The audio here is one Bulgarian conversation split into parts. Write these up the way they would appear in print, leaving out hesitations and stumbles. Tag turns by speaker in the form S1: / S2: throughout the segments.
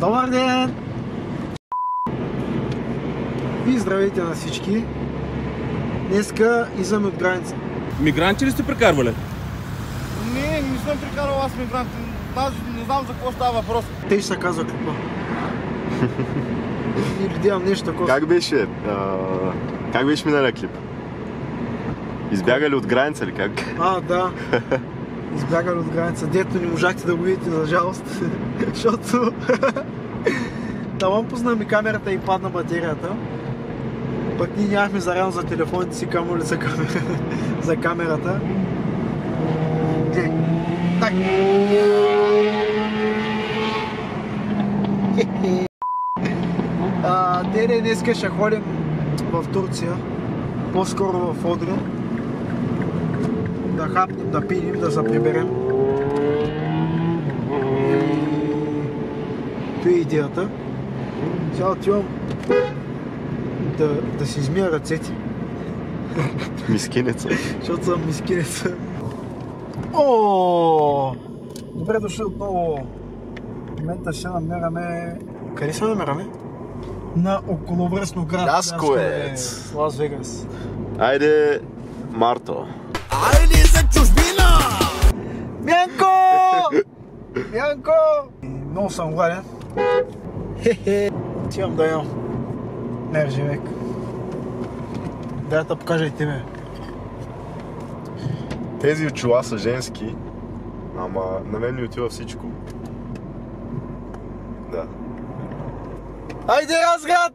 S1: Добър ден! И здравейте на всички! Днеска излизаме от граница.
S2: Мигранти ли сте прекарвали?
S3: Не съм прекарал аз мигранти. Аз не знам за какво става въпрос.
S1: Те ще се казва какво. Или делам нещо такова.
S4: Как беше миналия клип? Избягали от граница ли как?
S1: Да. Избягали от граница. Дето не можахте да го видите, за жалост. Защото таман пусна ми камерата и падна батерията. Пък ние нямахме зарядно за телефоните си, камо ли за камерата. Так. Днеска ще ходим в Турция, по-скоро в Одрин. Да хапнем, да пинем, да се приберем. Това е идеята. Сега отивам да си измия ръцете.
S4: Мискинеца.
S1: Защото съм мискинеца. Добре дошли отново. В момента ще намераме... Къде се намераме? На околовръстно град.
S4: Лясковец.
S1: Лас Вегас.
S4: Айде, Марто.
S3: Айде за чужбина!
S1: Мянко! Мянко! Много съм гладен. Отивам да ям. Нержевек. Дай да покажа и тебе.
S4: Тези очила са женски, ама на мен ми отива всичко. Да.
S1: Айде, Разград!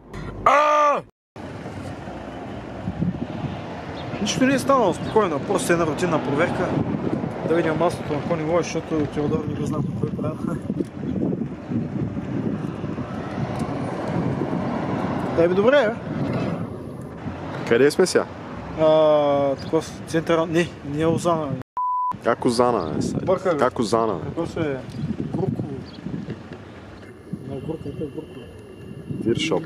S1: Нищо не е станало, спокойно. Просто една рутинна проверка. Да видим маслото на какво ниво е, защото Теодор не го знам какво е правил. Дай би добре,
S4: Къде сме сега?
S1: Такова центъра... Не е Озана.
S4: Как Озана е сега?
S1: Бърка,
S4: Как Озана?
S1: Какво се е? Гурково. На Гурково, е Гурково.
S4: Виршоп.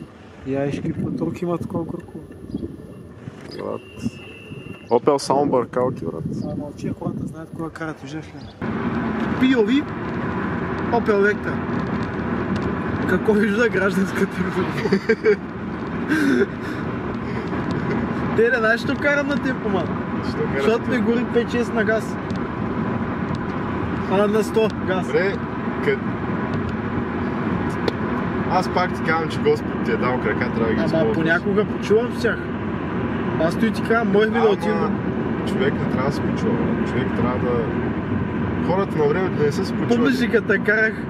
S1: Яишки по турки има такова Гурково.
S4: Брат. Опел само бъркалки, брат.
S1: Мълчи, хората знаят кога карат ужефля. POV Opel Vectra. Какво вижда гражданската революция? Те не знаеш, що карам на темпомат. Защото ми гори 5-6 на газ. На 100 газ.
S4: Добре, аз пак ти казвам, че Господ ти е дал крака, трябва да ги използваш.
S1: Ама понякога почувам с тях. Аз той ти казвам, можех ли да отивам?
S4: Човек не трябва да се почува. Човек трябва да... Хората на времето не са се почували.
S1: Помниш ли, като карах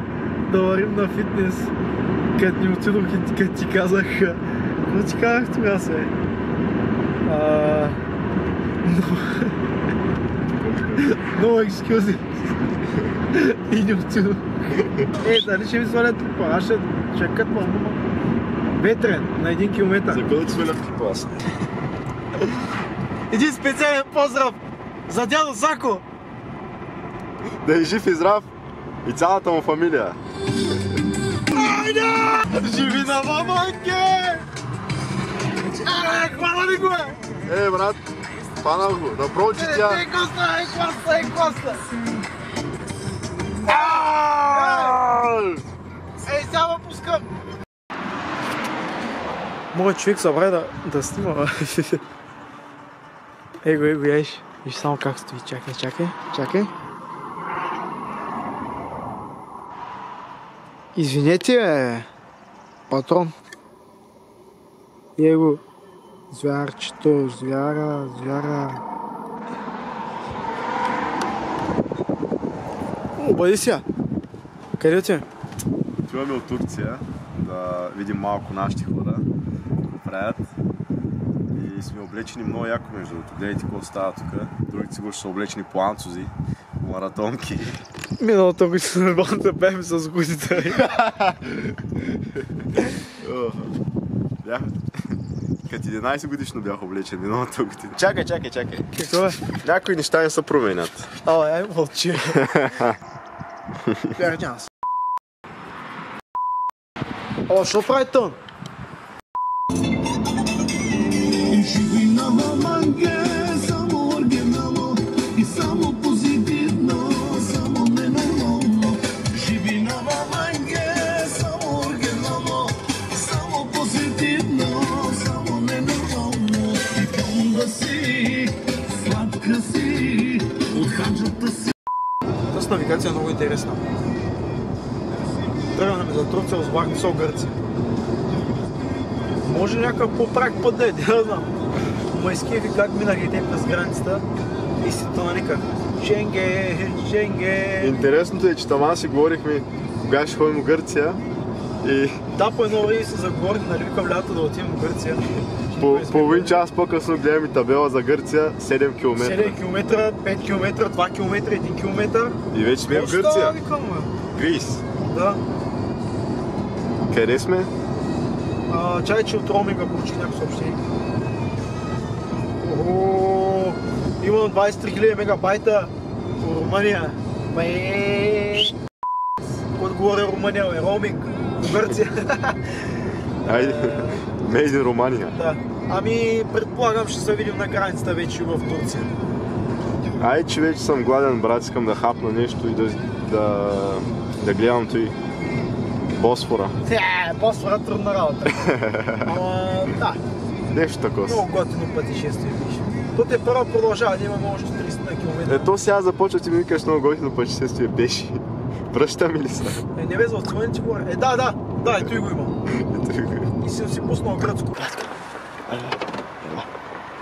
S1: да варим на фитнес, като ни отидох и като ти казах... Какво ти казах тогава се? No excuses. И не отидох. Дали ще ми свалят трипа? Аз ще кътвам ветрен на 1 километър.
S4: За кой да свалят трипа аз?
S1: Един специален поздрав за дядо Зако!
S4: Да е жив и здрав и цялата му фамилия.
S1: Айде! Живи на маманке! Хвана ли го е?
S4: Брат, фанал го, да прочи тя.
S1: Ей, Коста, ей, Коста! Ей, сега ме пускам! Моят човек събра да снима. Его, яиш. Виж само как стои. Чакай. Извинете, бе, патрон. Его, звярчето, звяра. Обади сега. Къде отиваме?
S4: Отиваме от Турция да видим малко нашите хора, какво правят. И сме облечени много яко между другото. Гледайте какво става тук. Другите сигурно са облечени по анцузи, по маратонки.
S1: Миналата година да бяхме с годите.
S4: Като 11 годишно бях облечен миналата година. Чакай.
S1: Какво е?
S4: Някои неща не се променят.
S1: Ай, мълчи. Вярнян се. Що прави тън? навигация е много интересна. Тръгнем за Турция, разбрахме се Гърция. Може някакъв по-прак път да е, не знам. Ма изкефи как минах и те през границата и си тънаниках. Шенген.
S4: Интересното е, че таман си говорихме кога ще ходим в Гърция и
S1: Да, по едно време се заговорих, нали викам лято да отидем в Гърция.
S4: половин час по-късно гледаме табела за Гърция 7 км.
S1: 7 км, 5 км, 2 км, 1 км.
S4: И вече сме в Гърция.
S1: Викам,
S4: Грис.
S1: да.
S4: Къде сме?
S1: Чай, че от роуминга получих някакво съобщение. Охо, имам 23 000 мегабайта в Румъния. Кой говоря Румъния, е роуминг в Гърция.
S4: Айде, Made in Румъния.
S1: Да. Ами, предполагам, ще се видим на границата вече в Турция.
S4: Ай, че вече съм гладен, брат, искам да хапна нещо и да гледам той Босфора.
S1: Босфора трудна работа. Ама, да.
S4: Нещо такова.
S1: Много готино пътешествие беше. То те първо продължава да имаме още 300 км.
S4: Ето сега започва ти ми викаш много готино пътешествие беше. Връщаме ли се?
S1: Не бе, за отсъмъни ти говоря. Да, и той го има. И съм си пуснал гръцко.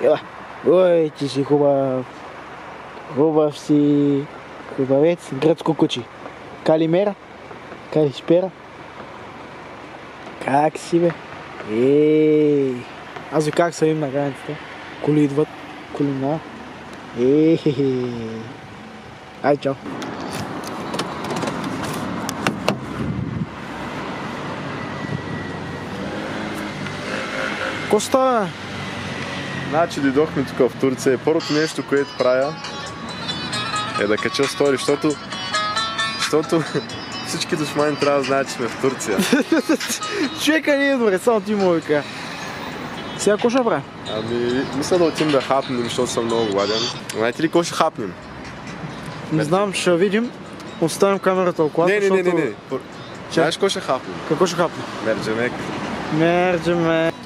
S1: Ела. Ой, ти си хубав. Хубав си. Хубавец. Гръцко куче. Калимера. Калиспера. Как си, бе? Аз ви как съм им на границата. Коли идват. Колина. Ай, чао. Коста!
S4: Значи дойдохме тук в Турция и първото нещо, което правя е да кача стори, защото всички душмани трябва да знаят, че сме в Турция.
S1: Човека не е добре, само ти му вика. Сега какво ще правя?
S4: Ами, мисля да отидем да хапнем, защото съм много гладен. Знаете ли какво ще хапнем?
S1: Не знам, ще видим. Оставим камерата около.
S4: Не. Знаеш какво ще хапнем?
S1: Какво ще хапнем?
S4: Мерджемек.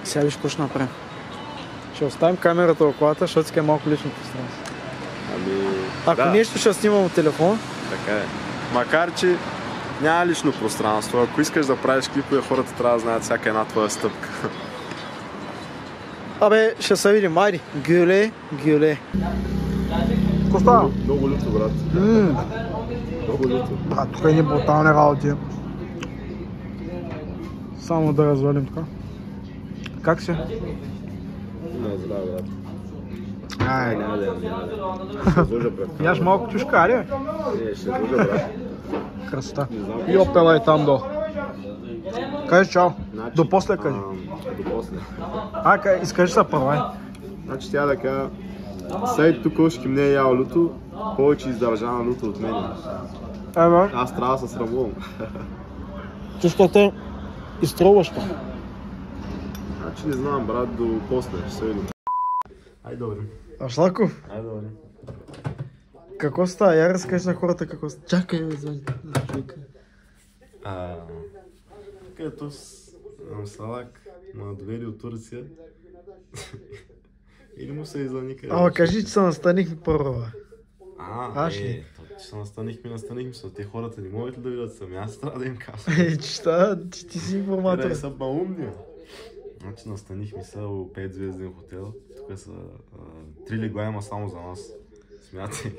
S1: Сега виж какво ще направим. Ще оставим камерата около, защото си е малко лично пространство.
S4: Ами,
S1: Ако
S4: да,
S1: нещо ще снимам от телефон.
S4: така е. Макар, че няма лично пространство. Ако искаш да правиш клипове, хората трябва да знаят всяка една твоя стъпка.
S1: Абе, ще се видим. Айде. Гюле. Какво става?
S4: Много люто, брат. Много люто.
S1: Брат, тук е ни брутални работи. Само да развалим така. Как си?
S4: Не, здраве, брат.
S1: Ай,
S4: Няма да. Ще сложа пред
S1: яш малко чушка, али?
S4: Не, ще сложа, брат.
S1: Красота. И опела е там долу. Кажи чао.
S4: Значи,
S1: До после кажи.
S4: До после.
S1: Изкажи се първа.
S4: Значи тя да кажа, Сейд тук още не е ял люто, повече издържа на люто от мен.
S1: Ева,
S4: Аз трябва да се срамувам.
S1: ти ще те изтруваш па.
S4: Значи не знам, брат, до после ще се видим. Ай, добре.
S1: Ашлаков,
S4: Ай, добре.
S1: какво става? Я разкажи на хората какво става. Чакай, звъни.
S4: Като Салак ма довери от Турция. Или му се излани къде.
S1: Ама кажи, че се настанихме първо. Аз ли?
S4: Че се настанихме, те хората не могат ли да видят сами, аз трябва да им кажа.
S1: Че ти си информатор.
S4: Те са маумни. Значи настанихме се в 5-звезден хотел. Тук са 3 легла има само за нас. Смятай.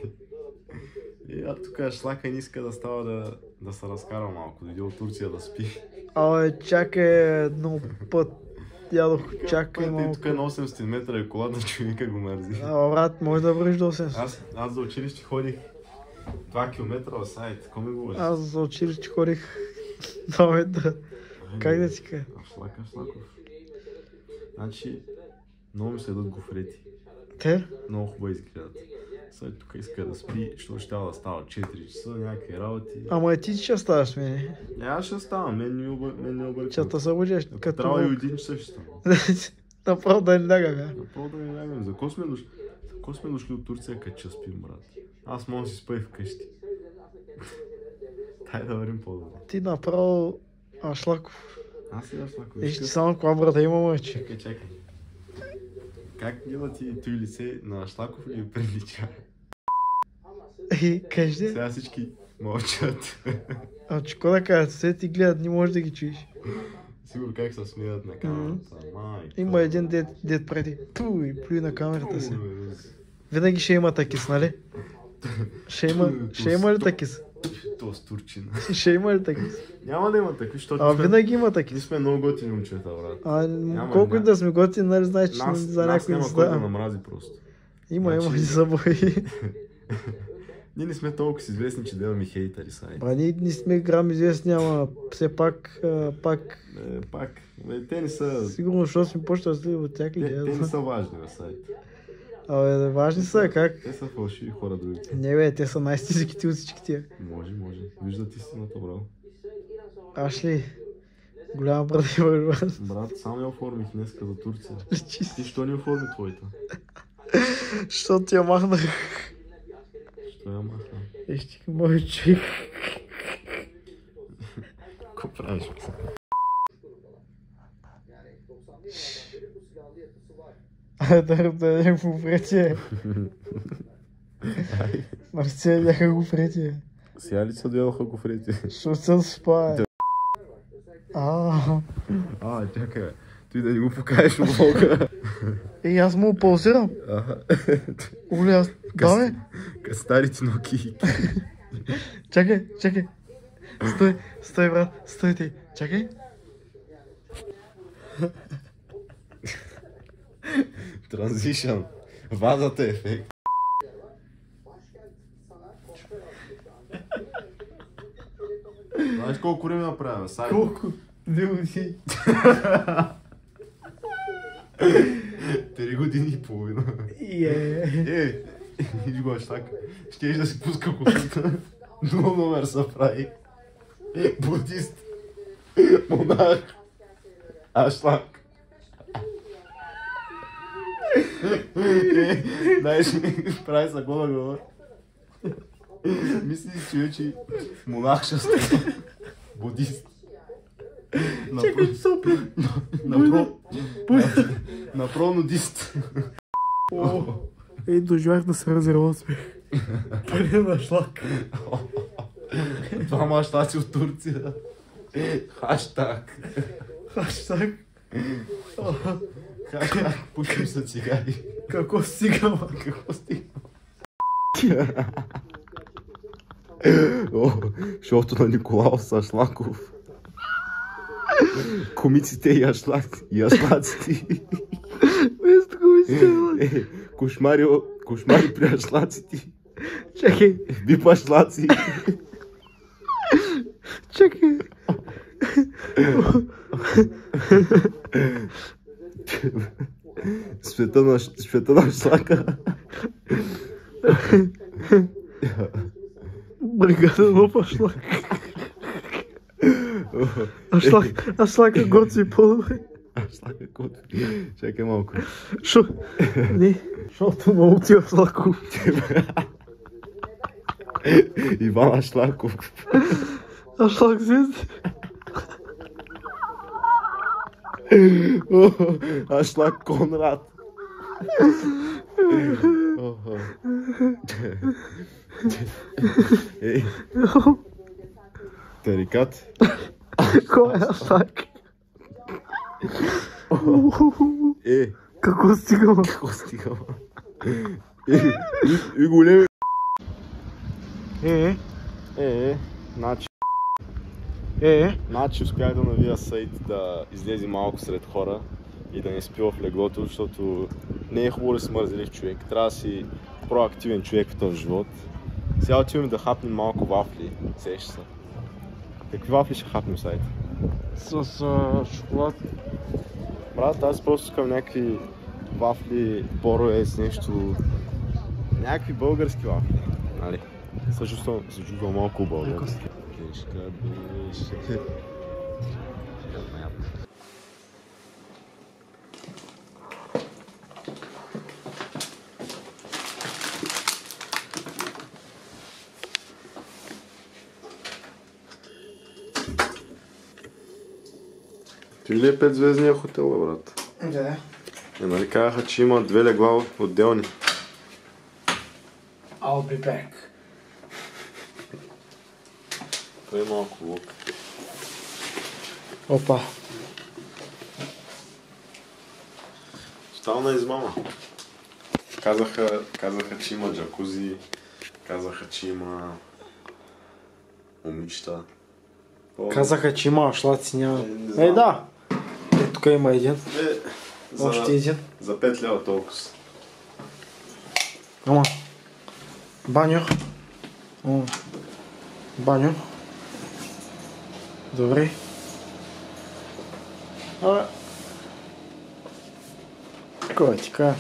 S4: И тук Шлака не иска да става да се разкара малко, дойде от Турция да спи.
S1: Абе, чакай много път. Ядох, чакай малко.
S4: Тук е на 800 метра и колата човека го мързи.
S1: Брат, може да вървиш до 800.
S4: Аз за училище ходих 2 км в сайт, какво ми говориш?
S1: Аз за училище ходих 2 метра. Как да си кажа?
S4: Шлаков. Значи, много ми следват гофрети.
S1: Те?
S4: Много хубаво изгледат. Сега тук иска да спи, защото ще да става 4 часа, някакви работи.
S1: Ама ти ще ставаш с мене.
S4: Аз ще ставам, мен не объркам.
S1: Че да се будеш като...
S4: Трябва и 1 часа ще ставам.
S1: Направо да не лягаме.
S4: Направо да не лягаме. За какво сме дошли от Турция, като че спим, брат? Аз мога да си спа и вкъщи. Дай да вървим по-добре.
S1: Ти направо Ашлаков.
S4: Аз си Ашлаков.
S1: Вижте само каква брата има, мъче.
S4: Чакай. Как гледа ти той лице на Ашлаков или прилича?
S1: Кажи.
S4: Сега всички Мълчат.
S1: А че какво да кажат? Все ти гледат, не можеш да ги чуеш.
S4: Сигурно как се смеят на камерата.
S1: Има един дед преди. Ту и плюи на камерата си. Винаги ще има такис, нали? Ще има ли такис?
S4: То с турчина.
S1: Ще има ли такис?
S4: Няма да има такива, защото
S1: Винаги има
S4: ние
S1: такис.
S4: сме много готини момчета, брат.
S1: Колко и да сме готини, нали знаеш, че за някой не
S4: няма кой да
S1: става.
S4: намрази просто.
S1: Има, не забои.
S4: Ние не сме толкова известни, че да имаме хейтери сайт.
S1: Ние не сме грам известни, ама все пак...
S4: Пак, те не са...
S1: Сигурно, защото сме по-щастливи от тях ли?
S4: Те не са важни в сайт.
S1: Важни са, как?
S4: Те са фалшиви хора другите.
S1: Не бе, те са най-стизиките от всички тия.
S4: Може. Виждат истината, браво.
S1: Аш ли? Голяма брадива, брат.
S4: Брат, само я оформих днеска за Турция.
S1: Личи
S4: Ти що не оформи твоята?
S1: Защото я махнах.
S4: Що я махна?
S1: Ещи мой човек.
S4: Какво правиш?
S1: Да някакво врете. Марция някакво врете.
S4: Сега ли се дойдоха гофрите?
S1: Защото съм спа.
S4: Чакай. Ти да ни го покажеш влога.
S1: Аз му паузирам. Оле, аз... Да, бе.
S4: Старите ноки.
S1: Чакай. Стой, брат. Стой ти. Чакай.
S4: Транзишън. Вазата ефект. Знаеш колко време направя?
S1: Колко? 2 години.
S4: 3 години и половина. Виж го ашлак. Щеш да си пуска косата. Много номер са прави. Будист. Монах. Ашлак. Знаеш, прави са гола глава. Мисли си, човече, монах ще става. Будист.
S1: Чакай, сопи.
S4: Направо нудист.
S1: Доживях да се разрела смех. Къде на шлак?
S4: Двама ашлаци от Турция. Хаштаг.
S1: Хаштаг.
S4: Хаштаг. Пушим са цигари.
S1: Какво стигама?
S4: Шоуто на Николао Ашлаков. Комиците и ашлаците.
S1: Вместо комиците.
S4: Кошмари при ашлаците.
S1: Чакай.
S4: Бип ашлаци.
S1: Чакай.
S4: Света на ашлака.
S1: Бригада нов ашлак. Ашлака горци по-добре.
S4: Ашлака готви. Чакай малко.
S1: Защото много ти Ашлаков.
S4: Иван Ашлаков.
S1: Ашлак звезди.
S4: Ашлак Конрад. Тарикат.
S1: Кой е Ашлак? Какво стигама?
S4: И големи. Значи успях да навия сайт да излезе малко сред хора и да не спи в леглото, защото не е хубаво да си мързелив човек. Трябва да си проактивен човек в този живот. Сега отиваме да хапнем малко вафли. Сещаш се. Какви вафли ще хапнем сайт?
S1: С шоколад.
S4: Брат, аз просто искам някакви вафли, боровец, нещо... Някакви български вафли, нали? Се чувствам малко български. Кешка беше... Ти ли е 5-звездния хотел, брат?
S1: Да.
S4: Нали казаха, че има 2 легла отделни?
S1: I'll be back.
S4: Той малко лук.
S1: Опа.
S4: Тотална измама. Казаха, че има джакузи, казаха, че има момичета.
S1: Казаха, че има шлаци, няма.
S4: Не знам.
S1: Да. Тук има един. Още един.
S4: За 5 лева толкова.
S1: Ама. Баньо. Баньо. Добре. Абе. Кой ти кажа?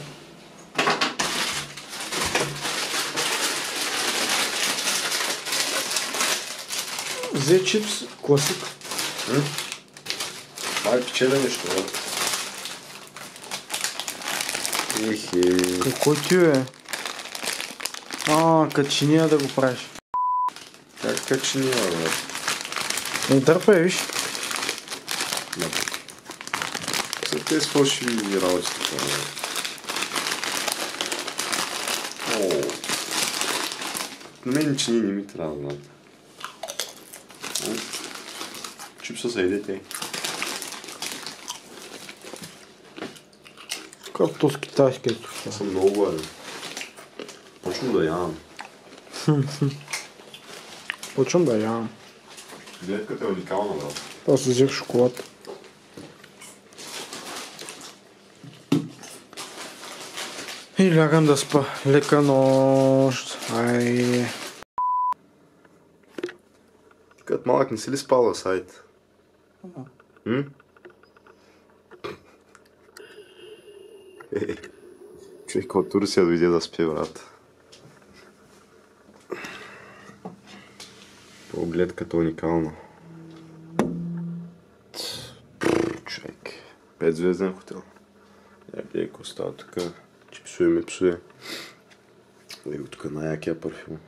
S1: Взе чипс, класик.
S4: Май печеля нещо, бе. Ихи.
S1: Какво ти е? Качиния да го правиш.
S4: Как качиния, бе?
S1: Не дърпай, виж.
S4: За тези фалшиви работи така, бе. На мен чинии не ми трябва да знаете. Чипса са идете.
S1: Както с китайски.
S4: Аз съм много гладен. Почвам да ям.
S1: Почвам да ям.
S4: Гледката е уникална, брат.
S1: Аз взех шоколад. И лягам да спа. Лека нощ. Ай.
S4: Като малък не си ли спал на сайт? Човек от Турция дойде да спи, брат. Гледката уникална. Човек. 5-звезден хотел. Някъде ако става тук, че псуе. Да го тук най-якия парфюм.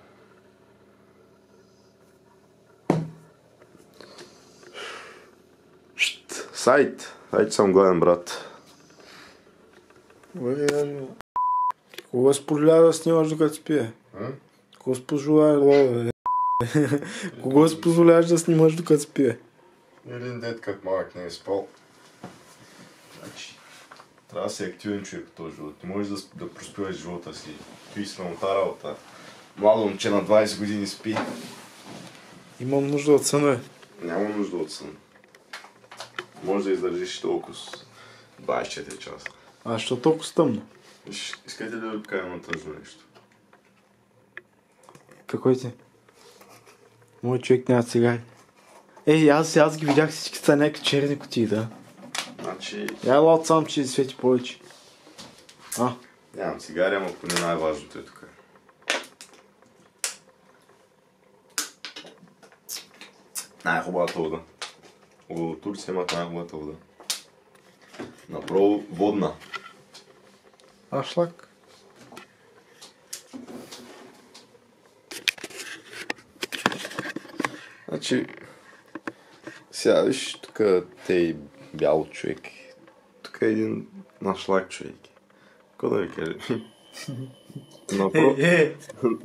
S4: Сайт съм гладен, брат.
S1: Кога си позволява да снимаш докато спие? Кога си позволяваш, Кога си позволяваш да снимаш докато спие?
S4: Един дед като малък не е спал. Значи, трябва да си активен човек в този живот. Не можеш да проспиваш живота си. Той срамота работа. Младо момче на 20 години спи.
S1: Имам нужда от сън, бе.
S4: Няма нужда от сън. Може да издържиш толкова 24 часа.
S1: А що толкова тъмно?
S4: Искате ли да ви покажа на тъжно нещо?
S1: Какво ти? Мой човек няма цигари. Аз ги видях, всички са някакви черни кутии, да.
S4: Значи...
S1: Я лад сам, че свети повече.
S4: Нямам цигари, ама поне най-важното е тук. Най-хубавата вода. От Турция имат най-хубавата вода. Направо водна.
S1: Ашлак.
S4: Значи, сега виж, тук те бял човек. Тук е един нашлак човек. Какво да ви кажа?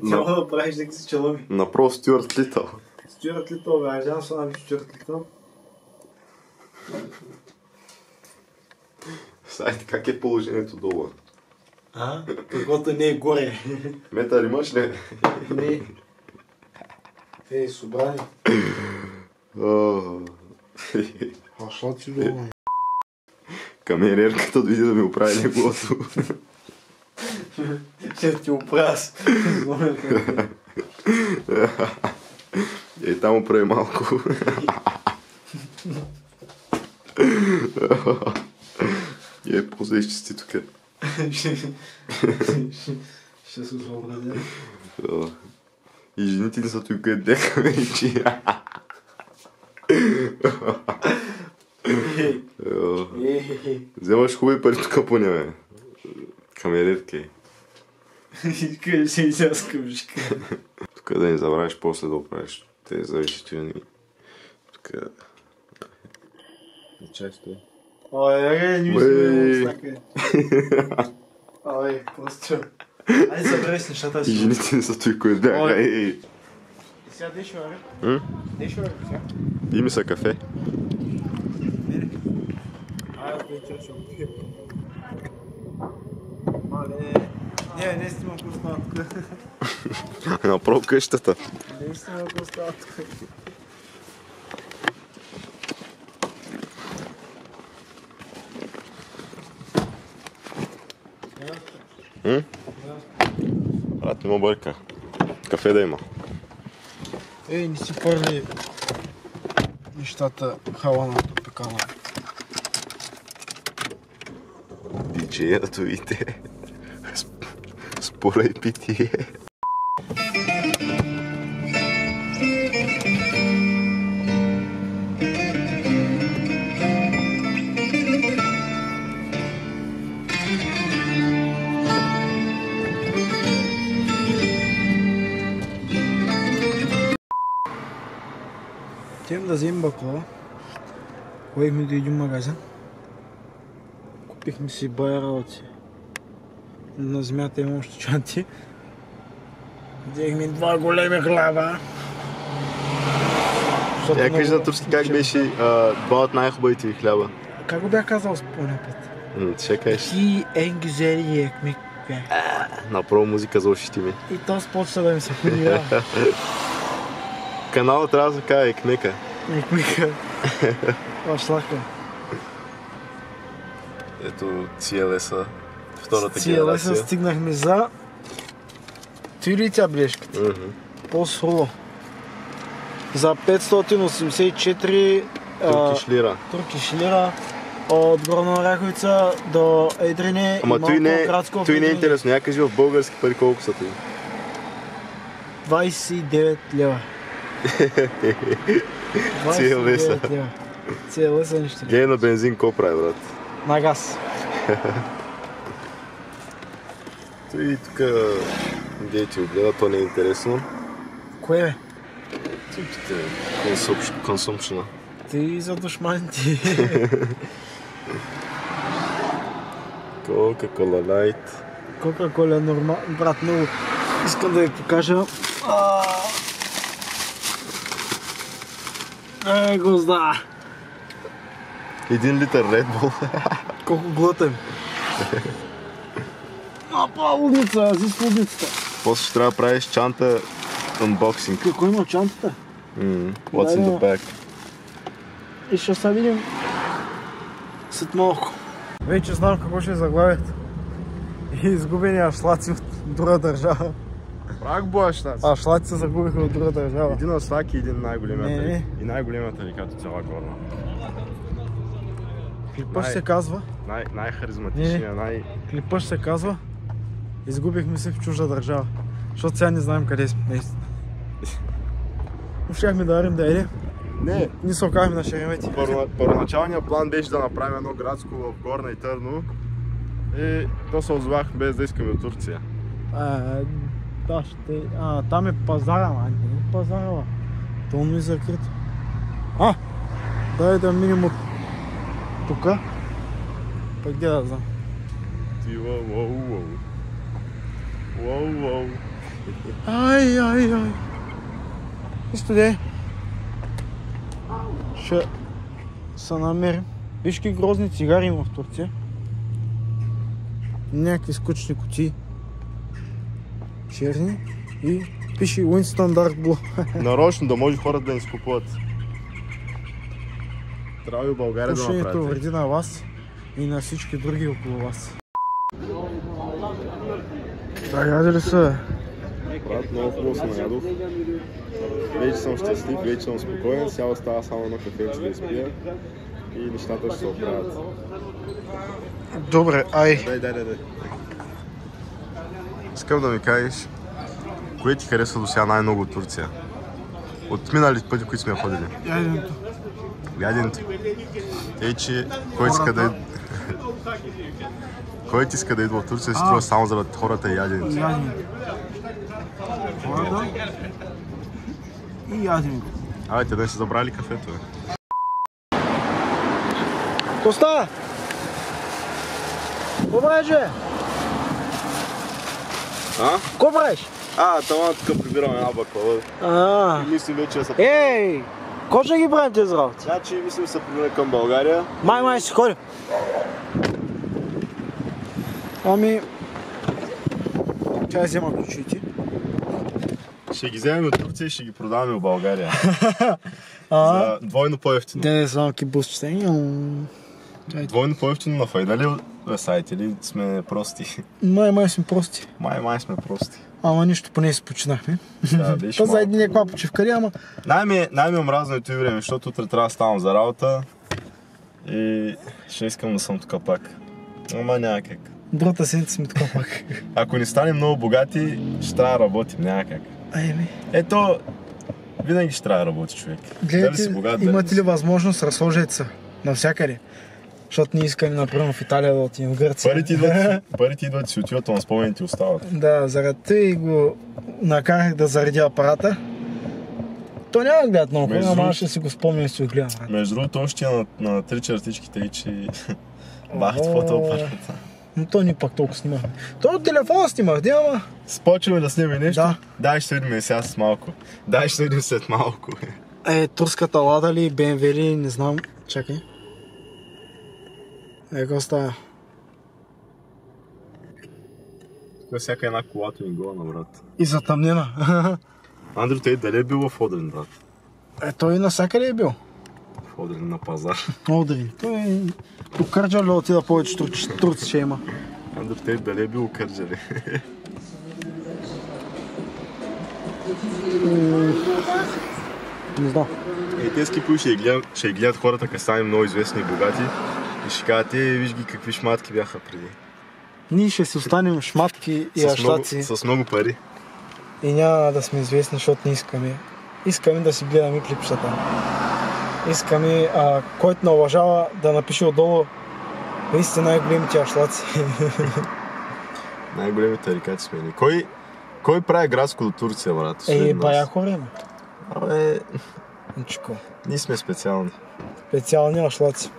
S1: Няма да правиш да ги си челови.
S4: Направо Стюарт Литъл.
S1: Стюарт Литъл, бе, айде са набиш Стюарт Литъл.
S4: Сайт, как е положението долу?
S1: Каквото не е горе.
S4: Метър имаш ли?
S1: Не. Собрани. Шла ти долу.
S4: Камерерката дойде да ми оправи леглото.
S1: Ще ти опраз.
S4: Там оправи малко. После изчисти тук.
S1: Ще се освободя.
S4: И жените не са тук къде камеричи. Вземаш хубави пари тук по нея, бе. Камерерки.
S1: Искаш да се изяскам, жика.
S4: Тук да не забравиш после да оправиш. Те зависителни. Тук... Често е.
S1: Не ми се снака. Просто. Айде забравяй с нещата си.
S4: И жените не са той кой бяха.
S1: Сега дей ще вари. Дей ще вари сега.
S4: И ми са кафе.
S1: Айде, вечер ще го пием. Мале, не снимам какво става тук.
S4: Направо къщата.
S1: Не снимам какво става тук.
S4: Брат, не му бърка. Кафе да има.
S1: Ей, не си пърли нещата халаната пекана.
S4: Диджеято иде. Спора и питие.
S1: Отивам да вземем баклава. Ходихме до един магазин. Купихме си бая работи. На земята имам още чанти. Взехме два големи хляба.
S4: Я кажи на турски как беше два от най-хубавите ви хляба.
S1: Как го бях казал с пълния път?
S4: Ще кажеш.
S1: Ти енгзери екмик бях.
S4: Направо музика за ушите ми.
S1: И то спочва да ми се подиграва.
S4: Канала трябва да се казва Екмека.
S1: Екмика. Ашлака.
S4: Ето CLS-а. Втората
S1: CLS-а
S4: генерация.
S1: стигнахме за... Ти ли тя бележката? По-соло. За 584
S4: Туркиш лира.
S1: туркиш лира от Горна Оряховица до Едрине.
S4: Ама той не е интересно. Я кажи в български пари колко са той.
S1: 29 лева.
S4: CLS-а.
S1: CLS-а нищо.
S4: Гей на бензин ко прави, брат?
S1: На газ.
S4: Той тук гей ти огледа, то не е интересно.
S1: Кое бе?
S4: Типите консумпшена.
S1: Ти за душманите.
S4: Кока-кола лайт.
S1: Кока-кола е нормално. Брат, много искам да ви покажа. Гозда!
S4: 1 литър Red Bull.
S1: Колко глътам. Лудница, здесь лудницата.
S4: После ще трябва да правиш чанта unboxing.
S1: Какво има в чантата?
S4: What's in the back?
S1: И ще се видим след малко. Вече знам какво ще е заглавието. Изгубени ашлаци от друга държава.
S3: Брак баща.
S1: Ашлаци се загубиха от друга държава.
S4: Един ашлак и един най-големията
S1: Не.
S4: и най-големата река от цяла Горна.
S1: Клипът ще се казва.
S4: Най-харизматичния,
S1: Клипът ще се казва. Изгубихме се в чужда държава. Защото сега не знаем къде сме. Наистина. Щяхме да ярим да еде.
S4: Не.
S1: Ние се окажем на Шеремети.
S4: Първоначалният план беше да направим едно градско в Горна и Търново. И то се озвахме без да искаме от Турция.
S1: Да, ще... там е пазара, не е пазара. Тълно и закрито. Дай да минем от тука. Пък где да знам.
S4: Ти воу.
S1: Ай. Нищо де. Ще се намерим. Виж какви грозни цигари има в Турция. Някакви скучни кутии. Черни и пише Winston Dark Blue.
S4: Нарочно да може хората да ни скупуват. Трябва и в България да
S1: Пушенето
S4: направите.
S1: вреди на вас и на всички други около вас. Яде ли са?
S4: Брат, много хубаво се наядох. Вече съм щастлив, вече съм спокоен. Сега остава само едно кафенце да изпия и нещата ще се оправят.
S1: Добре, ай.
S4: Дай. Искам да ми кажеш, кое ти харесва до сега най-много от Турция? От миналите пъти, които сме ходили.
S1: Яденето.
S4: Яденето. Тъй, че кой иска да Който иска да идва в Турция, си струва само заради хората и яденето.
S1: Хората и яденето.
S4: Те да си забрали кафето, бе.
S1: Коста! Добре, Ко правиш?
S4: Тама тук прибирам една баклава. Мислим вече да се...
S1: Ей! Ко ще ги правим тези работи?
S4: Значи мислим да се прибираме към България.
S1: Май си ходи. Ами... Чай взема ключите.
S4: Ще ги вземем от Турция и ще ги продаваме в България. За двойно по-евтино.
S1: Де малки бусчета.
S4: Двойно по-евтино на Файда ли сайт или сме прости?
S1: Май сме прости.
S4: Май сме прости.
S1: Ама нищо, поне си починахме.
S4: Да, виж
S1: малко. За един някаква почивкари, ама...
S4: Най-ми омразно и това време, защото утре трябва да ставам за работа и ще искам да съм тук пак. Ама няма как.
S1: Другата седмица сме тук пак.
S4: Ако не станем много богати, ще трябва да работим, няма как. Ето, винаги ще трябва да работи човек.
S1: Гледайте, имате ли възможност, разложете се навсякъде. Защото ние искаме, например, в Италия да отидем в Гърция.
S4: Парите идват и си отиват, но спомените остават.
S1: Да, заради тъй го накарах да зареди апарата. То няма да гледат много хора, ама ще си го спомня и си го гледам.
S4: Между другото, още на 3 чертичките и че бахат фотоапарата.
S1: Но то ни пак толкова снимахме. То от телефона снимах, ама...
S4: Спочваме да снимаме нещо?
S1: Да.
S4: Дай ще видим сега с малко. Дай ще видим след малко.
S1: Турската Лада ли, BMW ли, не знам. Чакай. Какво става?
S4: Тук всяка една колата ми гола на брат.
S1: И затъмнена.
S4: Андрю, той дали е бил в Одрин, брат?
S1: Той навсякъде е бил.
S4: В Одрин, на пазар.
S1: Одрин. Той до Кърджали отида повече турци ще има.
S4: Андрю, той дали е бил в Кърджали?
S1: Не знам.
S4: Те скипови ще гледат хората, къде станем много известни и богати и ще кажат, виж ги какви шматки бяха преди.
S1: Ние ще си останем шматки и ашлаци.
S4: С много пари.
S1: И няма да сме известни, защото не искаме. Искаме да си гледаме клипчета. Искаме, който не уважава, да напише отдолу: вие сте най-големите ашлаци.
S4: Най-големите рекати сме ни. Кой прави градско до Турция, брат?
S1: Баяхо време.
S4: Ничко. Ние сме специални.
S1: Специални ашлаци.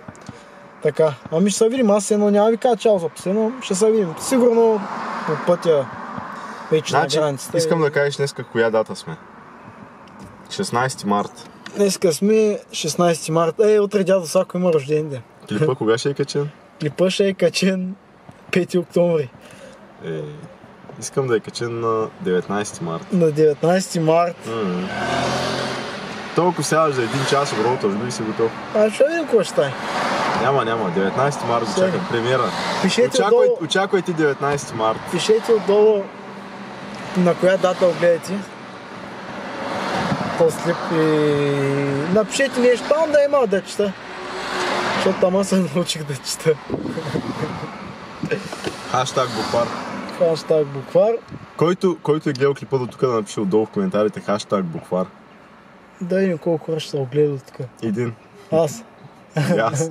S1: Така, ами ще се видим, аз едно няма ви кажа чао за последно, ще се видим. Сигурно по пътя вече на границата.
S4: Искам да кажеш днеска коя дата сме. 16 март.
S1: Днеска сме 16 март. Утре дядо Сако има рожден ден.
S4: Клипа кога ще е качен?
S1: Клипа ще е качен 5 октомври.
S4: Искам да е качен на 19 март.
S1: На 19 март.
S4: Толкова сядаш за 1 час в роута, би си готов.
S1: Ще видим какво ще стане.
S4: Няма. 19 март да чакам премиера. Очаквайте 19 март.
S1: Пишете отдолу на коя дата огледате този клип и напишете нещо там да има да чета. Защото там се научих да чета.
S4: Хаштаг буквар.
S1: Хаштаг буквар.
S4: Който е гледал клипа до тук, да напише отдолу в коментарите хаштаг буквар.
S1: Да видим колко хора ще се огледа до тук.
S4: Един.
S1: Аз.
S4: И аз.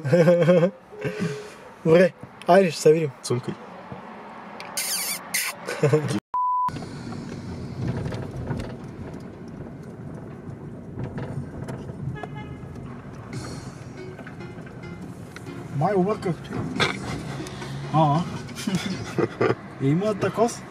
S1: Добре, айде ще се видим.
S4: Цункай.
S1: Май обърках. Има такос?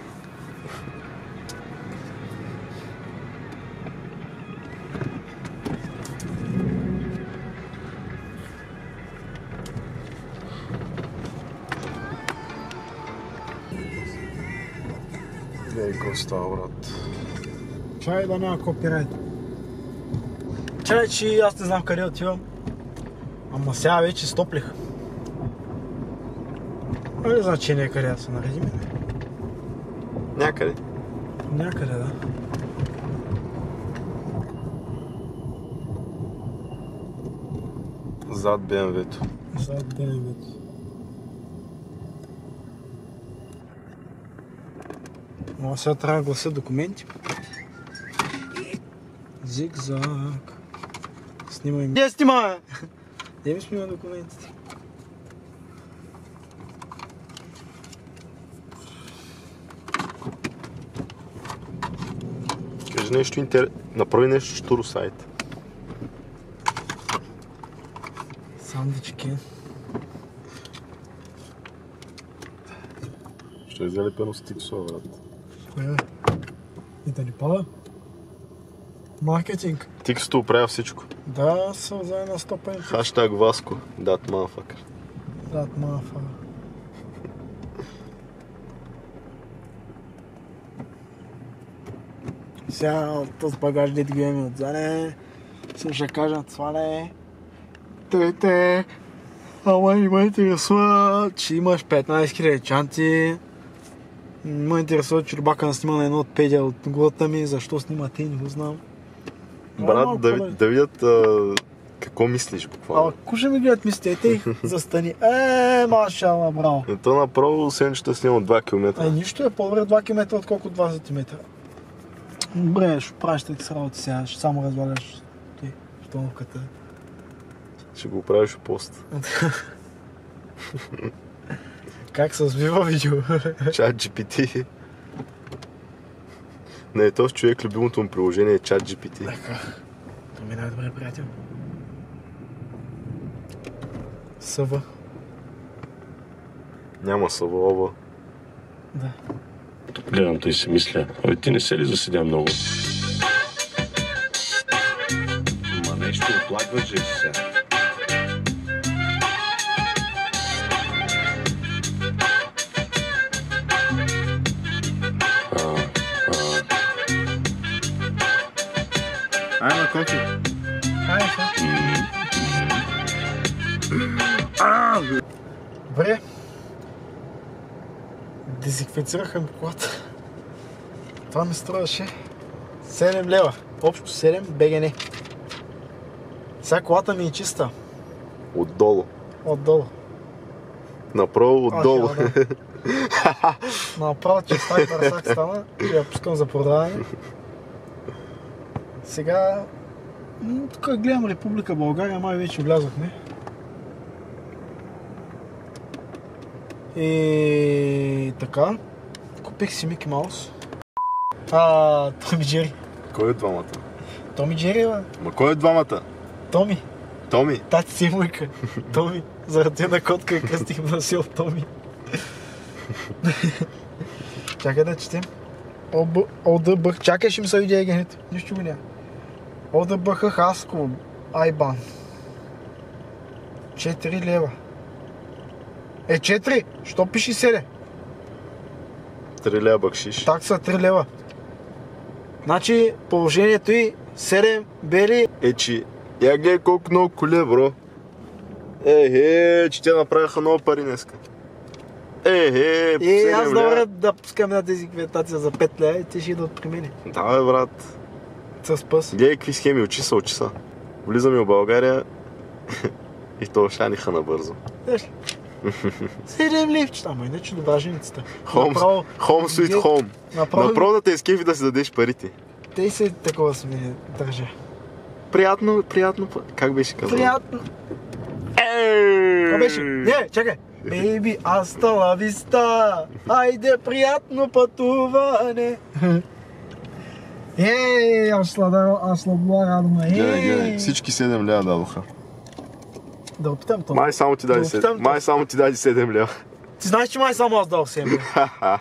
S4: Какво става, брат?
S1: Чай да няма копирайт. Чай, че аз не знам къде отивам. Ама сега вече стоплих. Не значение къде да се наредим.
S4: Някъде.
S1: Някъде, да.
S4: Зад BMW-то.
S1: Зад BMW-то. Но сега трябва да глася документи. Зигзаг. Снимай ми. Де снимай! Де ми снима документите?
S4: Кажи нещо интересно. Направи нещо штуро сайт.
S1: Сандички.
S4: Ще е залепено с тиксо, брат.
S1: Кое бе? И да ни пада? Маркетинг.
S4: Ти като оправя всичко.
S1: Да, се взе на 100 пенти.
S4: Хаштаг Васко. That motherfucker.
S1: That motherfucker. Сега този багаж дет го имаме отзаде. Сега ще кажа, свале. Те. Ама и ме интересува, че имаш 15 000 чанти. Ме интересува, че Любака наснима на едно от педия от главата ми. Защо снима те, не го знам.
S4: Брат, да видят какво мислиш буквално.
S1: Ама куша ми гледат мислите, застани. Машала, браво.
S4: И то направо сенчета снима 2 км.
S1: Нищо е по-добре 2 км, отколкото 2 см. Добре, ще правиш таки с работи сега, ще само разваляш ти штоновката.
S4: Ще го правиш в пост.
S1: Как се развива видео?
S4: ChatGPT. Не, този човек любимото му приложение е ChatGPT.
S1: Така. То ми е най-добре, приятел. Съва.
S4: Няма съва.
S1: Да.
S5: Гледам той си мисля, ти не се ли заседя много? Ма нещо оплакваш же сега.
S4: Ай на кофе.
S1: Ай, добре. Дезинфицираха ми колата. Това ми струваше 7 лева. Общо 7 БГН. Сега колата ми е чиста.
S4: Отдолу.
S1: Отдолу.
S4: Направо отдолу.
S1: Направо чиста и парсак стана и я пускам за продаване. Сега тук гледам Република България, май вече влязохме. И така, купих си Мики Маус. Томи Джери.
S4: Кой е двамата?
S1: Томи Джери, бе.
S4: Ма кой е двамата?
S1: Томи.
S4: Томи?
S1: Тати си мойка. Томи. Заради една котка кръстих носил Томи. Чакай да четем. ОДБ. Чакай, ще ми се видя егенето. Нищо го няма. ОДБХ Хасково. Айбан. 4 лева. 4! Що пиши 7?
S4: 3 лева бакшиш.
S1: Такса 3 лева. Значи положението и 7 бели.
S4: Че я гледай колко много коле, бро. Че те направиха много пари днеска.
S1: И аз добре да пускам една дезинфектация за 5 лева и те ще идват при мене.
S4: Да, бе, брат.
S1: С пъс.
S4: Гледай какви схеми, очи са. Влизаме в България и то шаниха набързо.
S1: 7 ливчета, ама иначе добра женицата.
S4: Home sweet home. Направо да те изкефи да си дадеш парите.
S1: Те и се такова с мен държа.
S4: Приятно. Как беше казал?
S1: Приятно. Какво беше? Не, чакай. Бейби, аста ла виста. Айде, приятно пътуване. Аз сладорадно.
S4: Гледай, всички 7 лева дадоха.
S1: Да опитам това.
S4: Май само ти даде 7 лева.
S1: Ти знаеш, че май само аз дал 7 лева.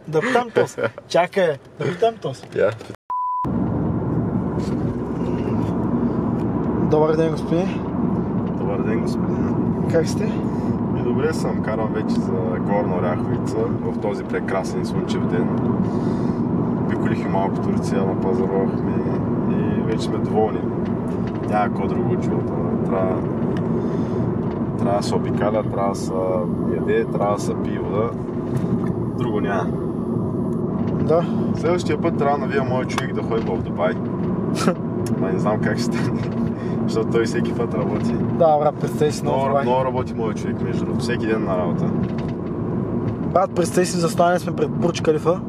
S1: Да питам тос. Чакай, да питам тос. Добър ден, господин.
S4: Добър ден, господин.
S1: Как сте?
S4: Добре съм, карам вече за Горна Оряховица в този прекрасен слънчев ден. Обиколих и малко Турция, напазарувахме и вече сме доволни. Няма какво друго от живота. Трябва да се обикаля, трябва да се яде, трябва да се пие вода. Друго няма.
S1: Да.
S4: Следващия път трябва да навия моят човек да ходи в Дубай. Не знам как ще стане, защото той всеки път работи.
S1: Да, брат, представи си много Дубай.
S4: Много работи моят човек, между другото. Всеки ден на работа.
S1: Брат, представи си, застанали сме пред Бурдж Калифа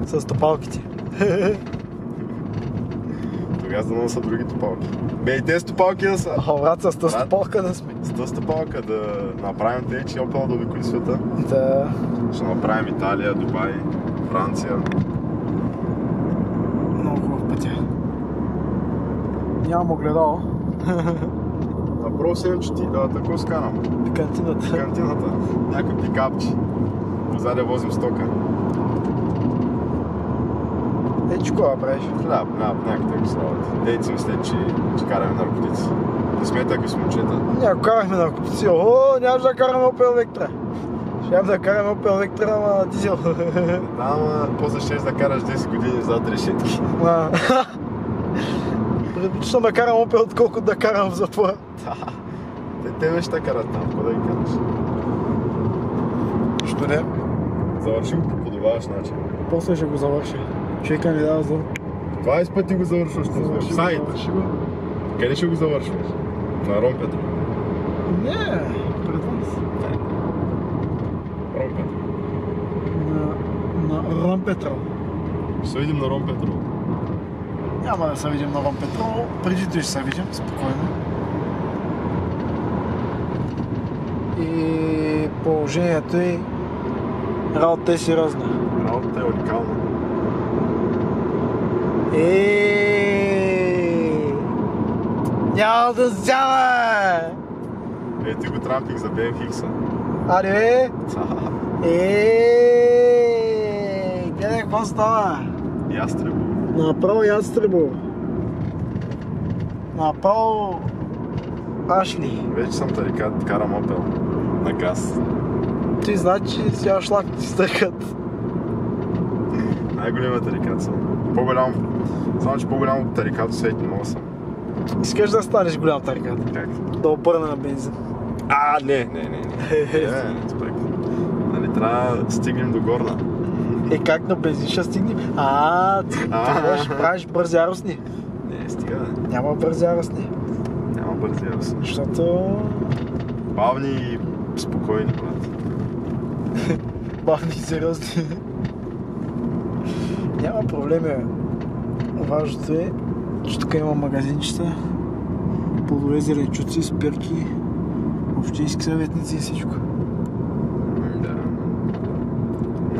S1: с топалките.
S4: Тогава да носа други топалки. Бе, и те стопалки да са.
S1: Брат, с тази стопалка да сме.
S4: С тази стопалка да направим те, че Опел да обиколи света.
S1: Да.
S4: Ще направим Италия, Дубай, Франция.
S1: Много хубав пътя. Нямам огледало.
S4: Направо се че ти тако скарам.
S1: Кантината.
S4: Някакви капчи. Позаде возим стока.
S1: Че кога правиш?
S4: Да, някакъв такъв работи. Дейци мислят, че караме наркотици. Не сме такви с момчета.
S1: Ако карахме наркотици, нямаш да караме Opel Vectra. Ще да караме Opel Vectra, ама дизел.
S4: Да, ама после ще да караш 10 години зад решетки.
S1: Предпочитам да карам Opel, отколкото да карам в затвора.
S4: Те вече да карат там, какво да ги караш?
S1: Що не?
S4: Завърши го по подобаваш начин.
S1: После ще го завърши. Човека ми дава за...
S4: 20 пъти го завършваш. Сайт. Къде ще го завършваш? На Ромпетро.
S1: Не, пред вас.
S4: Ромпетро.
S1: На Ромпетрол.
S4: Ще се видим на Ромпетро.
S1: Няма да се видим на Ромпетрол. Преди ще се видим, спокойно. И положението е... Работата е сериозна.
S4: Работата е уникална.
S1: Няма да взяма!
S4: Ти го трампих за BMX-а.
S1: Аре бе! Гледай какво става?
S4: Ястребо.
S1: Направо ястребо. Направо... Ашли.
S4: Вече съм тарикат, карам Opel. На газ.
S1: Ти значи сега шлак ти стъркат.
S4: Най-големия тарикат съм. По-голям... Само, че по-голям от тарикат в свет не мога съм.
S1: Искаш да станеш голям тарикат?
S4: Как?
S1: Да обърна на бензин.
S4: Не. Спрек. Нали, трябва да стигнем до горна.
S1: Как на бензин ще стигнем? Ти правиш бързи яростни.
S4: Не, стига да.
S1: Няма бързи яростни.
S4: Няма бързи яростни.
S1: Защото...
S4: Бавни и спокойни, брат.
S1: Бавни и сериозни. Няма проблеми. Важното е, че тук има магазинчета, плодове, зеленчуци, спирки, общински съветници и всичко.
S4: Да.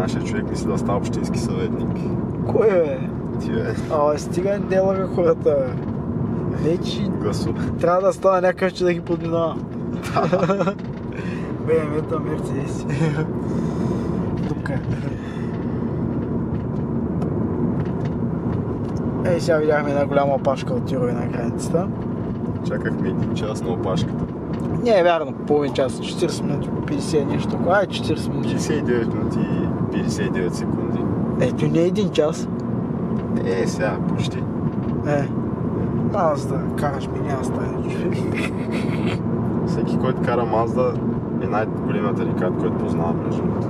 S4: Нашия човек мисли да става общински съветник.
S1: Кой е?
S4: Ти бе.
S1: Стига не лъга хората. Не, че трябва да става някакъв, че да ги подминава. BMW-та, Мерцедес. Дупка. Сега видяхме една голяма опашка от тирове на границата.
S4: Чакахме 1 час на опашката.
S1: Не е вярно, половин час, 40 минути, 50 нещо. 40 минути.
S4: 69 минути и 59 секунди.
S1: Ето не е 1 час.
S4: Сега почти.
S1: Мазда, караш ми, няма стане.
S4: Всеки, който кара Мазда е най-големият тарикат, който познавам между другото.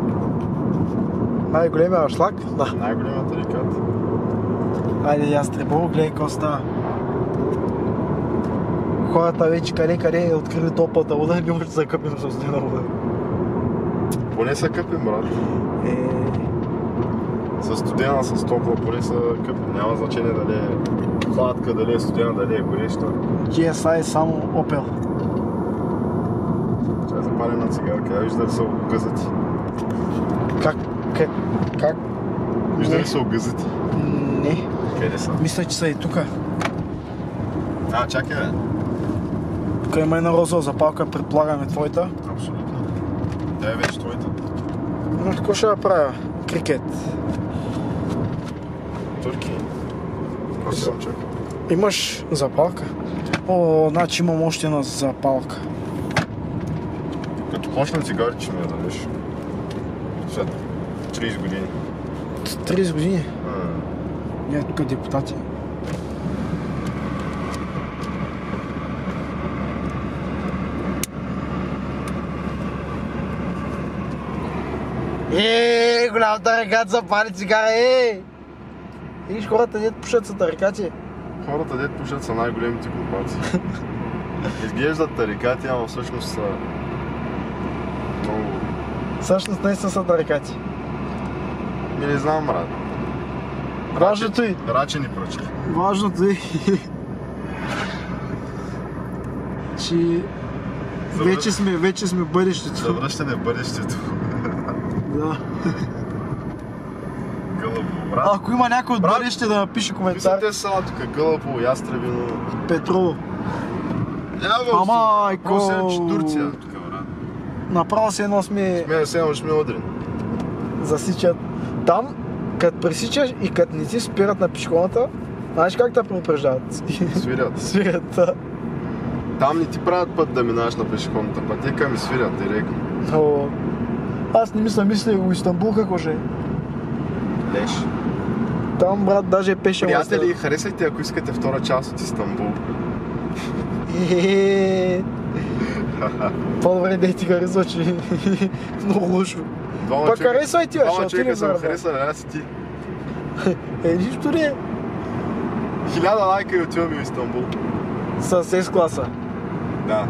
S1: Най-големият шлак? Да.
S4: Най-големият тарикат.
S1: Айде, ястребо, гледай какво става. Хората вече къде е открили топлата вода и не може да се къпим с студена вода.
S4: Поне се къпим, брат. С студена, с топла, поне се къпим. Няма значение дали е хладка, дали е студена, дали е гореща.
S1: GSI е само Opel.
S4: Ще запалим на цигарка, виж дали са огъзати.
S1: Как?
S4: Виж дали са огъзати.
S1: Не.
S4: Къде са?
S1: Мисля, че са и тука.
S4: Чакай, бе.
S1: Тук има една розова запалка, предполагаме твоята.
S4: Абсолютно. Тя е вече твоята.
S1: Какво ще да правя? Крикет.
S4: Турки. Какво съм чакал?
S1: Имаш запалка? Значи имам още една запалка.
S4: Като почна цигарите, ще ми я дадеш. След 30 години.
S1: 30 години? Ние тук депутати. Голям тарикат запали цигара, Виж хората дет пушат са тарикати.
S4: Хората дет пушат са най-големите глупаци. Изглеждат тарикати, ама всъщност са много...
S1: Всъщност наистина са тарикати.
S4: Не знам, брат.
S1: Важното е...
S4: Рачени пръчки.
S1: Важното е... че... Вече сме бъдещето.
S4: Завръщане в бъдещето.
S1: Да.
S4: Гълъбо, брат.
S1: Ако има някой от бъдеще да напише коментар.
S4: Те са тук Гълъбо, Ястребино...
S1: Петрово.
S4: Майко! Просто че Турция тук, брат.
S1: Направо се едно сме...
S4: Сме едно ще ме одрин.
S1: засичат. Там, като пресичаш и като не ти спират на пешеходната, знаеш как те предупреждават?
S4: Свирят.
S1: Свирят, да.
S4: Там не ти правят път да минаш на пешеходната пътека, ми свирят директно.
S1: Но аз не мисля у Истанбул какво ще е.
S4: Леш.
S1: Там, брат, даже е пеше
S4: Приятели, харесайте, ако искате втора част от Истанбул.
S1: По-добре да ти харесва, че много лошо. Пак харесвай ти, ще отидем
S4: съм харесали, аз си ти.
S1: Нищо не е.
S4: 1000 лайка и отиваме в Истанбул.
S1: С S-класа.
S4: Да.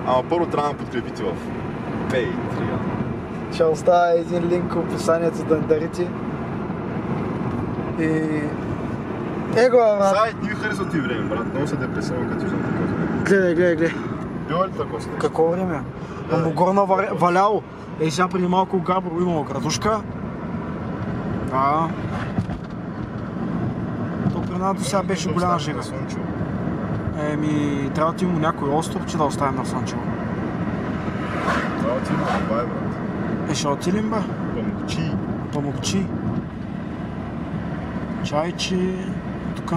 S4: Ама първо трябва да подкрепите в Patreon.
S1: Ще оставя един линк в описанието да дарите. И... Его, брат.
S4: Сайт не ви харесва ти време, брат. Много се депресирам, като виждам такова.
S1: Гледай.
S4: Било ли такова нещо?
S1: Какво време? Ама горна валяло. Сега преди малко в Габрово имало градушка. Да. То при нас до сега беше голяма шега. Трябва да има някой остров, че да оставим на Слънчево.
S4: Трябва да има Дубай, брат.
S1: Ще отидем, бе?
S4: Памукчи.
S1: Чайче, тук...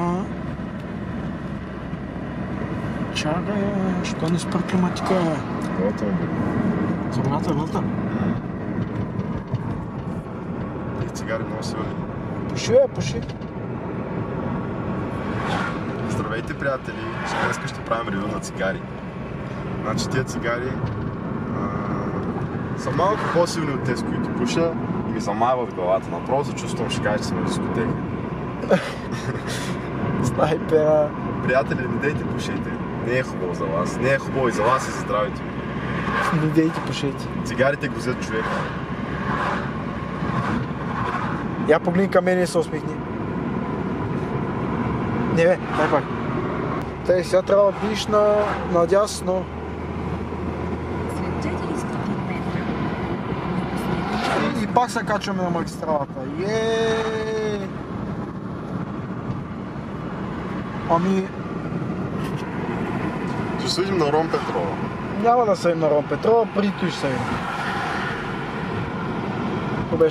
S1: Чакай, що не спър климатика, бе?
S4: Вълта, бе.
S1: Земята е вълта.
S4: И цигари много силни.
S1: Пуши.
S4: Здравейте, приятели! Днес ще правим ревю на цигари. Значи тия цигари са малко по-силни от тези, които пуша и ми замайва в главата. Направо се чувствам, ще кажа, че съм в дискотека.
S1: Снайпера.
S4: Приятели, не дейте пушите. Не е хубаво за вас. Не е хубаво и за вас и за здравето ви.
S1: Не дейте пушите.
S4: Цигарите гузят човека.
S1: Я погледни към мен и се усмихни. Не бе, дай пак. Тъй, сега трябва да биш надясно. И пак се качваме на магистралата. Ами...
S4: Ще следим на Ром Петрова.
S1: Няма да съдим на Ром Петрова, преди той ще съдим.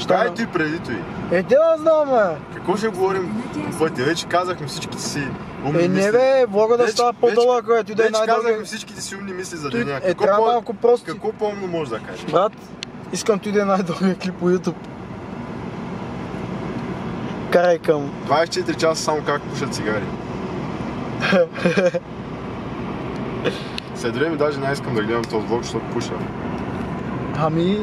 S4: Кай той преди той?
S1: Де да знам, бе?
S4: Какво ще говорим по пътя? Вече казахме всичките си умни мисли.
S1: Не бе, влога да става по-дълъг, който и да е най-дълъг.
S4: Вече казахме всичките си умни мисли за деня.
S1: Трябва малко прости.
S4: Какво по-умно можеш да кажеш?
S1: Брат, искам той да е най-дълъг клип по YouTube. Карай към...
S4: 24 часа само как пушат цигари. След време даже не искам да гледам този влог, защото пуша.
S1: Ами,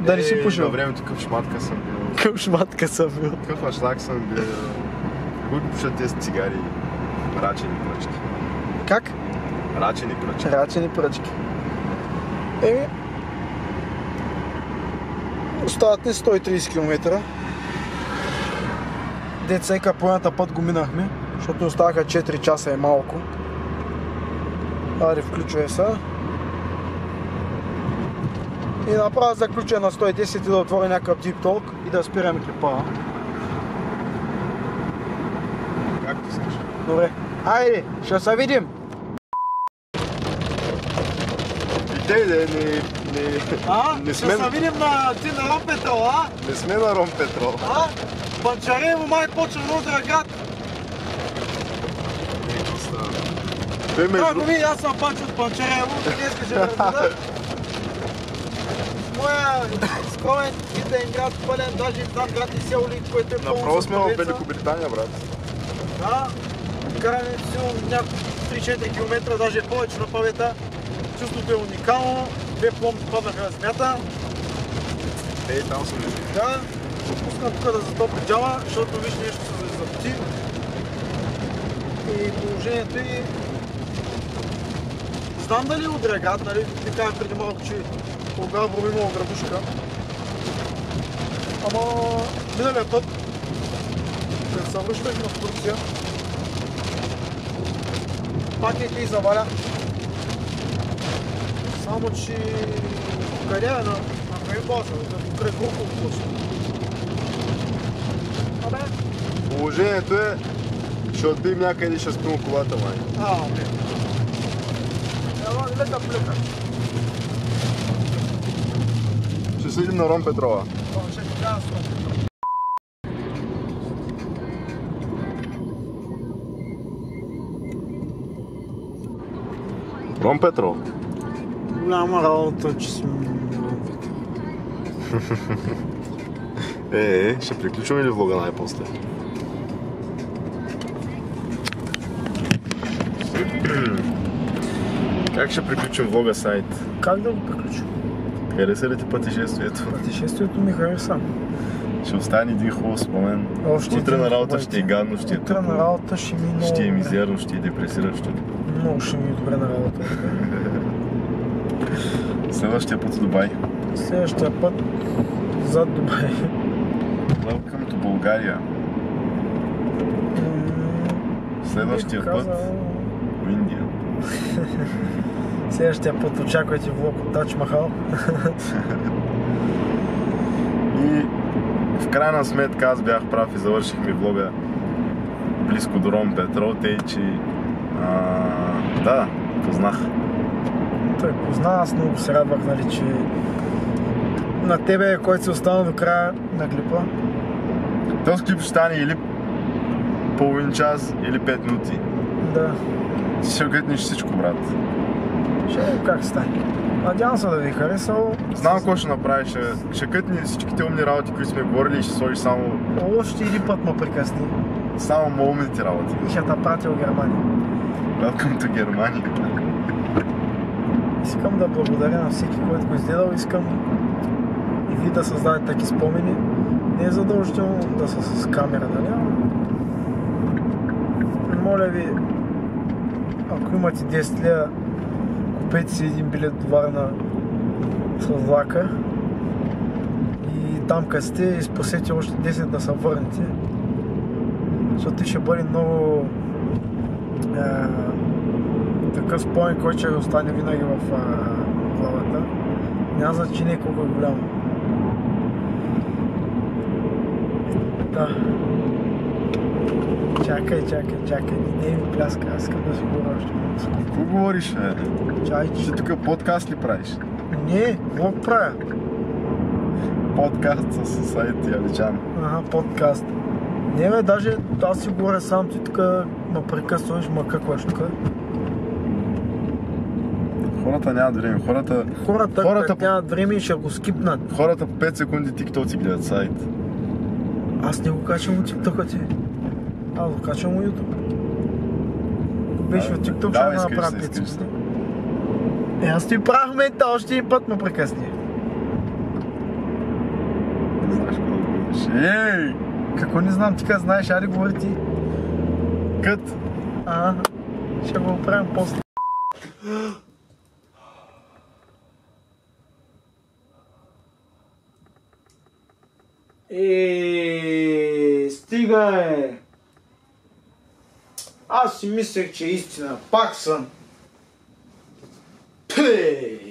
S1: да не си пушил.
S4: На времето къв шматка съм бил.
S1: Къв шматка съм бил.
S4: Къв ашлак съм бил. Които пушат тези цигари? Рачени пръчки.
S1: Как?
S4: Рачени пръчки.
S1: Рачени пръчки. Остават ни 130 км. Децека половината път го минахме, защото оставаха 4 часа и малко. Аре, включвай се. И направя заключение на 110 и да отворя някакъв Deep Talk и да спираме клипа.
S4: Както искаш.
S1: Добре. Айде, ще се видим!
S4: И те не сме...
S1: Ще се видим на Ром Петрол, а?
S4: Не сме на Ром Петрол.
S1: Панчарево май почва на Удра град. Драго ми, аз съм Панчо от Панчарево, днес ще разбеда. Моя скромен битен град, пълен, даже там град и село, което е пълно.
S4: Направо сме в Великобритания, брат.
S1: Да, караме силно няколко 3-4 км, даже повече на павета. Чувството е уникално, 2 пломби паднаха на земята.
S4: Там съм лежи.
S1: Да, пускам тук да затопи джама, защото виж нещо се запоти. И положението е... Знам дали от Драгат, нали? Ви казах преди малко, че по Габрово имало градушка. Ама миналия път, като се връщахме в Турция, пак и заваля. Само че... Къде е? На кой база? Покрай Гурков площ. Абе?
S4: Положението е, ще отбием някъде и ще спим колата, май.
S1: Окей. Лека плюка.
S4: Ще ще видим на Ром Петрова. Ром Петров.
S1: Голяма работа, че сме...
S4: Ще приключваме ли влога най-после? Как ще приключим влога сайт?
S1: Как да го приключим?
S4: Хареса ли ти пътешествието?
S1: Пътешествието ми хареса.
S4: Ще остане един хубав спомен.
S1: Още
S4: Утре
S1: един
S4: на работа
S1: хубав
S4: ще е гадно, ще е
S1: Утре на
S4: тъпо,
S1: работа ще ми много...
S4: ще е мизерно, ще е депресиращо.
S1: Много ще ми е добре на работа.
S4: Следващия път в Дубай.
S1: Следващия път зад Дубай.
S4: Welcome to България. Следващия път в Индия.
S1: Следващия път очаквайте влог от Тадж Махал.
S4: И в крайна сметка аз бях прав и завършихме влога близко до Ром Петров, тъй че да, познах.
S1: Той позна, аз много се радвах, нали, че на тебе, който се остана до края на клипа.
S4: Този клип ще стане или половин час, или 5 минути.
S1: Да,
S4: Ти ще гътнеш всичко, брат.
S1: ще видим как стане. Надявам се да ви харесал.
S4: Знам какво ще направиш. Ще кътни всичките умни работи, които сме говорили и ще сложиш само
S1: Още един път ме прекъсни
S4: умните работи.
S1: и ще те пратя в Германия.
S4: Welcome to Германия.
S1: Искам да благодаря на всеки, който го изгледал. Искам и ви да създадете таки спомени. Не е задължително да са с камера, нали? Моля ви, ако имате 10 лева, купете си един билет до Варна с влака и там къде сте, изпасете още 10 да се върнете, защото ще бъде много такъв спомен, който ще остане винаги в главата. Няма значение колко е голямо. Да. Чакай, не ми пляска, аз искам да си говоря още малко.
S4: Какво говориш, бе?
S1: Чай,
S4: Ще тук подкаст ли правиш?
S1: Не, влог правя.
S4: Подкаст с сайт Яличан.
S1: Ага, подкаст. Не бе, даже аз си говоря сам, ти тук ме прекъсваш, ма какваш тук.
S4: Хората нямат време.
S1: Хората нямат време и ще го скипнат.
S4: Хората по 5 секунди тиктоци гледат сайт.
S1: Аз не го качвам от TikTok-а ти. Аз го качвам от YouTube. Беше в TikTok, ще да направя 5 секунди. Аз ти правя в момента, още един път ме прекъсни.
S4: Не знаеш какво да говориш. Ей!
S1: Какво не знам, ти къде знаеш, айде говори ти.
S4: Кът!
S1: Ще го оправим после. Стига е! Аз си мислех, че е истина. Пак съм. Пей!